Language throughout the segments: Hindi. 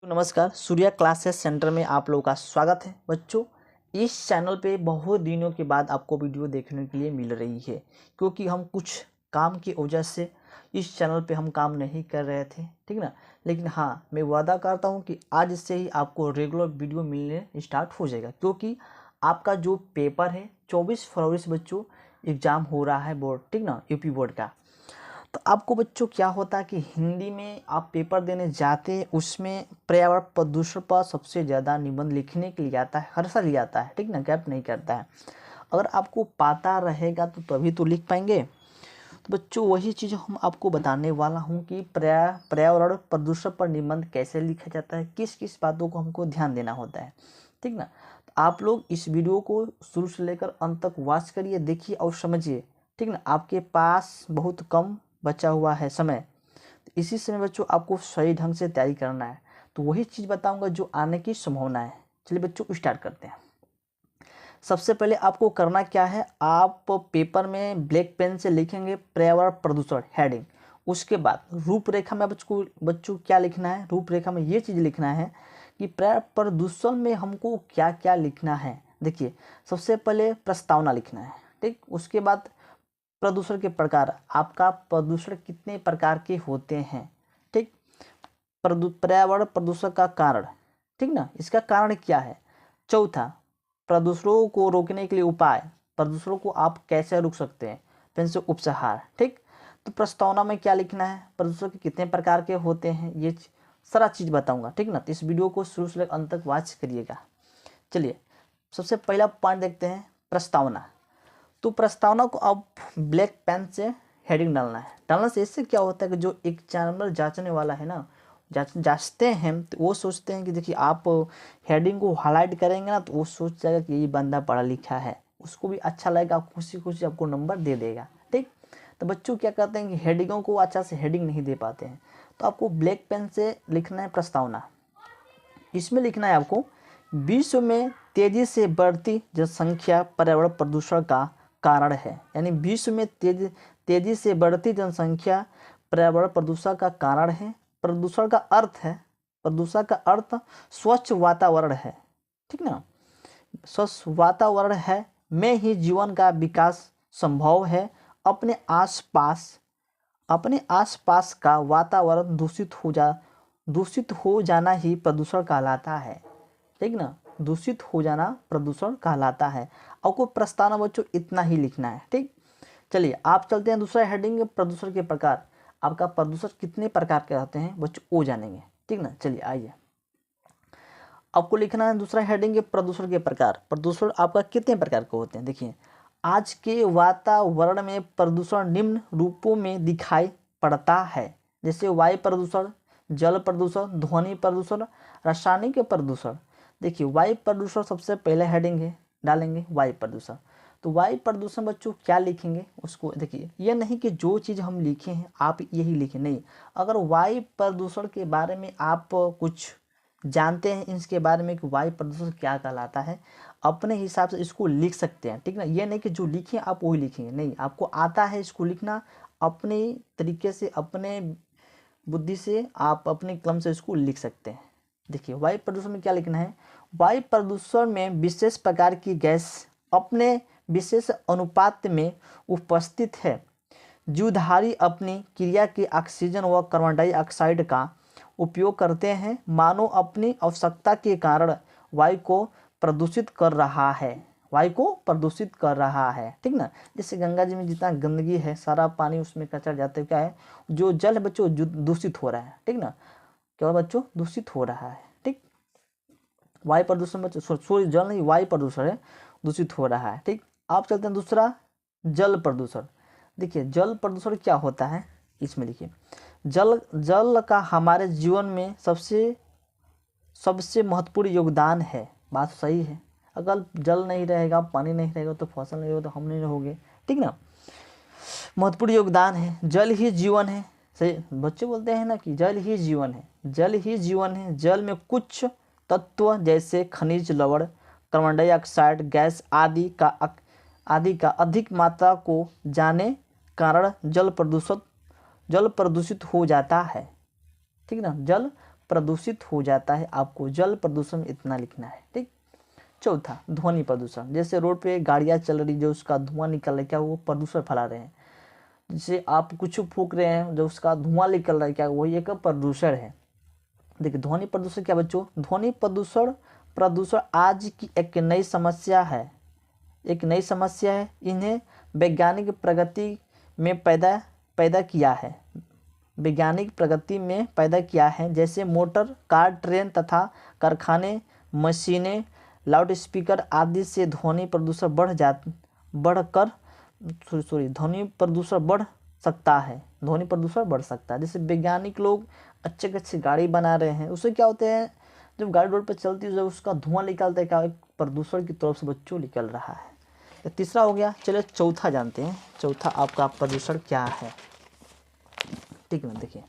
नमस्कार, सूर्या क्लासेस सेंटर में आप लोगों का स्वागत है। बच्चों, इस चैनल पे बहुत दिनों के बाद आपको वीडियो देखने के लिए मिल रही है, क्योंकि हम कुछ काम की वजह से इस चैनल पे हम काम नहीं कर रहे थे, ठीक ना। लेकिन हाँ, मैं वादा करता हूँ कि आज से ही आपको रेगुलर वीडियो मिलने स्टार्ट हो जाएगा, क्योंकि आपका जो पेपर है 24 फरवरी से बच्चों एग्ज़ाम हो रहा है बोर्ड, ठीक ना, यूपी बोर्ड का। तो आपको बच्चों क्या होता है कि हिंदी में आप पेपर देने जाते हैं, उसमें पर्यावरण प्रदूषण पर सबसे ज़्यादा निबंध लिखने के लिए आता है, हर साल लिया आता है, ठीक ना, गैप नहीं करता है। अगर आपको पता रहेगा तो तभी तो लिख पाएंगे। तो बच्चों वही चीज़ हम आपको बताने वाला हूँ कि पर्यावरण प्रदूषण पर निबंध कैसे लिखा जाता है, किस किस बातों को हमको ध्यान देना होता है, ठीक ना। तो आप लोग इस वीडियो को शुरू से लेकर अंत तक वॉच करिए, देखिए और समझिए, ठीक ना। आपके पास बहुत कम बचा हुआ है समय, तो इसी समय बच्चों आपको सही ढंग से तैयारी करना है। तो वही चीज़ बताऊंगा जो आने की संभावना है। चलिए बच्चों स्टार्ट करते हैं। सबसे पहले आपको करना क्या है, आप पेपर में ब्लैक पेन से लिखेंगे पर्यावरण प्रदूषण हेडिंग। उसके बाद रूपरेखा में बच्चों क्या लिखना है, रूपरेखा में ये चीज़ लिखना है कि पर्यावरण प्रदूषण में हमको क्या क्या लिखना है। देखिए, सबसे पहले प्रस्तावना लिखना है, ठीक। उसके बाद प्रदूषण के प्रकार, आपका प्रदूषण कितने प्रकार के होते हैं, ठीक। पर्यावरण प्रदूषण का कारण, ठीक ना, इसका कारण क्या है। चौथा, प्रदूषणों को रोकने के लिए उपाय, प्रदूषणों को आप कैसे रोक सकते हैं, फिर से उपसंहार, ठीक। तो प्रस्तावना में क्या लिखना है, प्रदूषण के कितने प्रकार के होते हैं, ये सारा चीज़ बताऊंगा, ठीक ना। तो इस वीडियो को शुरू से लेकर अंत तक वॉच करिएगा। चलिए सबसे पहला पॉइंट देखते हैं, प्रस्तावना। तो प्रस्तावना को आप ब्लैक पेन से हेडिंग डालना से इससे क्या होता है कि जो एग्जामिनर जांचने वाला है ना, जांचते हैं तो वो सोचते हैं कि देखिए आप हेडिंग को हाईलाइट करेंगे ना, तो वो सोच जाएगा कि ये बंदा पढ़ा लिखा है, उसको भी अच्छा लगेगा, खुशी खुशी आपको नंबर दे देगा, ठीक। तो बच्चों क्या करते हैं कि हेडिंगों को अच्छा से हेडिंग नहीं दे पाते हैं, तो आपको ब्लैक पेन से लिखना है प्रस्तावना। इसमें लिखना है आपको, विश्व में तेजी से बढ़ती जनसंख्या पर्यावरण प्रदूषण का कारण है। यानी विश्व में तेजी से बढ़ती जनसंख्या पर्यावरण प्रदूषण का कारण है। प्रदूषण का अर्थ है, प्रदूषण का अर्थ स्वच्छ वातावरण है, ठीक ना। स्वच्छ वातावरण है में ही जीवन का विकास संभव है। अपने आसपास का वातावरण दूषित हो जाना ही प्रदूषण कहलाता है, ठीक ना। दूषित हो जाना प्रदूषण कहलाता है। आपको प्रस्तावना बच्चों इतना ही लिखना है, ठीक। चलिए आप चलते हैं दूसरा हेडिंग, प्रदूषण के प्रकार। आपका प्रदूषण कितने प्रकार के रहते हैं बच्चों वो जानेंगे, ठीक ना। चलिए आइए, आपको लिखना है दूसरा हेडिंग, प्रदूषण के प्रकार। प्रदूषण आपका कितने प्रकार के होते हैं। देखिए, आज के वातावरण में प्रदूषण निम्न रूपों में दिखाई पड़ता है, जैसे वायु प्रदूषण, जल प्रदूषण, ध्वनि प्रदूषण, रासायनिक प्रदूषण। देखिए, वायु प्रदूषण सबसे पहले हेडिंग है, डालेंगे वायु प्रदूषण। तो वायु प्रदूषण बच्चों क्या लिखेंगे उसको देखिए, ये नहीं कि जो चीज़ हम लिखे हैं आप यही लिखें, नहीं। अगर वायु प्रदूषण के बारे में आप कुछ जानते हैं, इसके बारे में कि वायु प्रदूषण क्या कहलाता है, अपने हिसाब से इसको लिख सकते हैं, ठीक ना। ये नहीं कि जो लिखे आप वही लिखेंगे, नहीं। आपको आता है इसको लिखना, अपने तरीके से, अपने बुद्धि से आप अपने कलम से इसको लिख सकते हैं। देखिए, वायु प्रदूषण में क्या लिखना है, वायु प्रदूषण में विशेष प्रकार की गैस अपने विशेष अनुपात में उपस्थित है। जीवधारी अपनी क्रिया के ऑक्सीजन व कार्बन डाइऑक्साइड का उपयोग करते हैं। मानव अपनी आवश्यकता के कारण वायु को प्रदूषित कर रहा है, वायु को प्रदूषित कर रहा है, ठीक ना। जैसे गंगा जी में जितना गंदगी है, सारा पानी उसमें कचरा जाता है, क्या है, जो जल है बच्चों दूषित हो रहा है, ठीक ना। क्या बच्चों दूषित हो रहा है, ठीक। वायु प्रदूषण बच्चों, सॉरी जल नहीं, वायु प्रदूषण है, दूषित हो रहा है, ठीक। आप चलते हैं दूसरा, जल प्रदूषण। देखिए, जल प्रदूषण क्या होता है, इसमें लिखिए, जल का हमारे जीवन में सबसे महत्वपूर्ण योगदान है। बात सही है, अगर जल नहीं रहेगा, पानी नहीं रहेगा तो फसल नहीं होगा, तो हम नहीं रहोगे, ठीक ना। महत्वपूर्ण योगदान है, जल ही जीवन है। सही, बच्चे बोलते हैं ना कि जल ही जीवन है, जल ही जीवन है। जल में कुछ तत्व जैसे खनिज लवण, कार्बन डाइऑक्साइड गैस आदि का अधिक मात्रा को जाने कारण जल प्रदूषित हो जाता है, ठीक ना। जल प्रदूषित हो जाता है। आपको जल प्रदूषण इतना लिखना है, ठीक। चौथा, ध्वनि प्रदूषण। जैसे रोड पे गाड़ियाँ चल रही, जो उसका धुआं निकल रहा है, क्या वो प्रदूषण फैला रहे हैं। जैसे आप कुछ फूंक रहे हैं, जो उसका धुआं निकल रहा है, क्या वही एक प्रदूषण है। देखिए ध्वनि प्रदूषण क्या बच्चों, ध्वनि प्रदूषण प्रदूषण आज की एक नई समस्या है, एक नई समस्या है। इन्हें वैज्ञानिक प्रगति में पैदा किया है, वैज्ञानिक प्रगति में पैदा किया है। जैसे मोटर, कार, ट्रेन तथा कारखाने, मशीनें, लाउडस्पीकर आदि से ध्वनि प्रदूषण ध्वनि प्रदूषण बढ़ सकता है, ध्वनि प्रदूषण बढ़ सकता है। जैसे वैज्ञानिक लोग अच्छे अच्छे गाड़ी बना रहे हैं, उससे क्या होते हैं, जब गाड़ी रोड पर चलती है, जब उसका धुआं निकलता है, क्या एक प्रदूषण की तरफ से बच्चों निकल रहा है। तो तीसरा हो गया। चलिए चौथा जानते हैं, चौथा आपका प्रदूषण क्या है, ठीक है। देखिए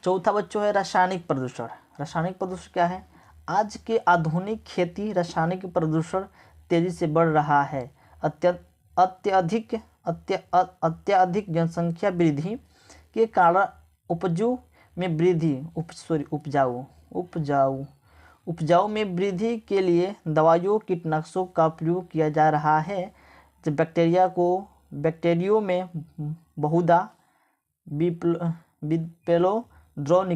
चौथा बच्चों है रासायनिक प्रदूषण। रासायनिक प्रदूषण क्या है, आज के आधुनिक खेती रासायनिक प्रदूषण तेजी से बढ़ रहा है। अत्यधिक जनसंख्या वृद्धि के कारण उपजाऊ में वृद्धि के लिए दवाइयों, कीटनाशकों का प्रयोग किया जा रहा है। जब बैक्टीरियो में बहुधा विप्लो द्रव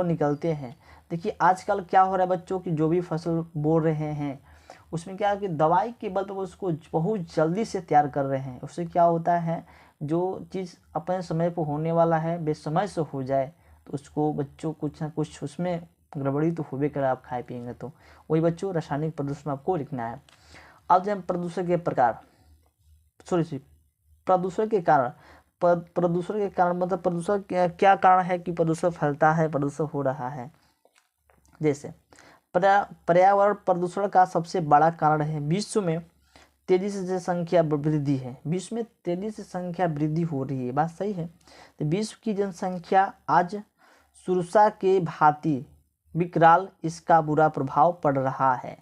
निकलते हैं। देखिए आजकल क्या हो रहा है बच्चों की, जो भी फसल बो रहे हैं उसमें क्या है कि दवाई के बल पर उसको बहुत जल्दी से तैयार कर रहे हैं। उससे क्या होता है, जो चीज़ अपने समय पर होने वाला है बेसमय से हो जाए, तो उसको बच्चों कुछ ना कुछ उसमें गड़बड़ी तो होबे करे, आप खाए पिएंगे तो। वही बच्चों रासायनिक प्रदूषण आपको लिखना है। अब जब प्रदूषण के कारण मतलब प्रदूषण क्या कारण है कि प्रदूषण फैलता है, प्रदूषण हो रहा है। जैसे पर्यावरण प्रदूषण का सबसे बड़ा कारण है विश्व में तेजी से जनसंख्या वृद्धि है। विश्व में तेजी से संख्या वृद्धि हो रही है, बात सही है। तो विश्व की जनसंख्या आज सुरसा के भांति विकराल, इसका बुरा प्रभाव पड़ रहा है।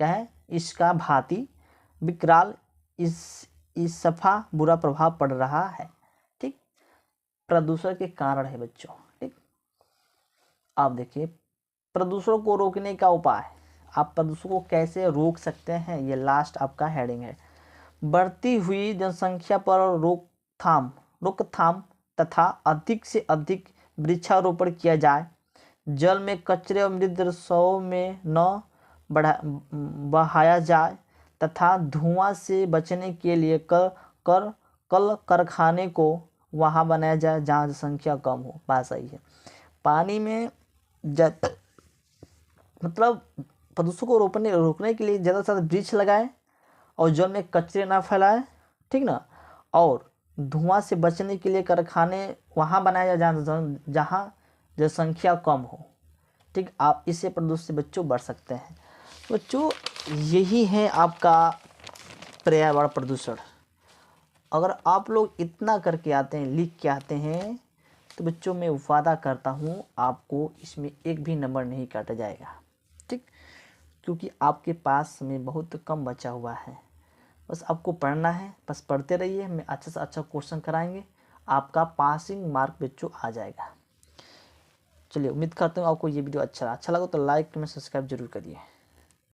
क्या है, इसका भांति विकराल, इस सफा बुरा प्रभाव पड़ रहा है, ठीक। प्रदूषण के कारण है बच्चों, ठीक। आप देखिए प्रदूषण को रोकने का उपाय, आप प्रदूषण को कैसे रोक सकते हैं, ये लास्ट आपका हेडिंग है। बढ़ती हुई जनसंख्या पर रोकथाम तथा अधिक से अधिक वृक्षारोपण किया जाए। जल में कचरे और मृत रसों में न बहाया जाए तथा धुआं से बचने के लिए कल कारखाने को वहाँ बनाया जाए जहाँ जनसंख्या कम हो, बात सही है। पानी में मतलब प्रदूषण को रोकने के लिए ज़्यादा से ज़्यादा वृक्ष लगाएं और जल में कचरे ना फैलाएं, ठीक ना। और धुआं से बचने के लिए कारखाने वहाँ बनाया जाए जहाँ जनसंख्या कम हो, ठीक। आप इससे प्रदूषण से बच्चों बढ़ सकते हैं। बच्चों यही है आपका पर्यावरण प्रदूषण। अगर आप लोग इतना करके आते हैं, लिख के आते हैं, तो बच्चों मैं वादा करता हूँ आपको इसमें एक भी नंबर नहीं काटा जाएगा, ठीक। क्योंकि आपके पास समय बहुत कम बचा हुआ है, बस आपको पढ़ना है, बस पढ़ते रहिए। मैं अच्छा से अच्छा क्वेश्चन कराएंगे, आपका पासिंग मार्क बच्चों आ जाएगा। चलिए उम्मीद करता हूँ आपको ये वीडियो अच्छा लगा तो लाइक कमेंट सब्सक्राइब जरूर करिए।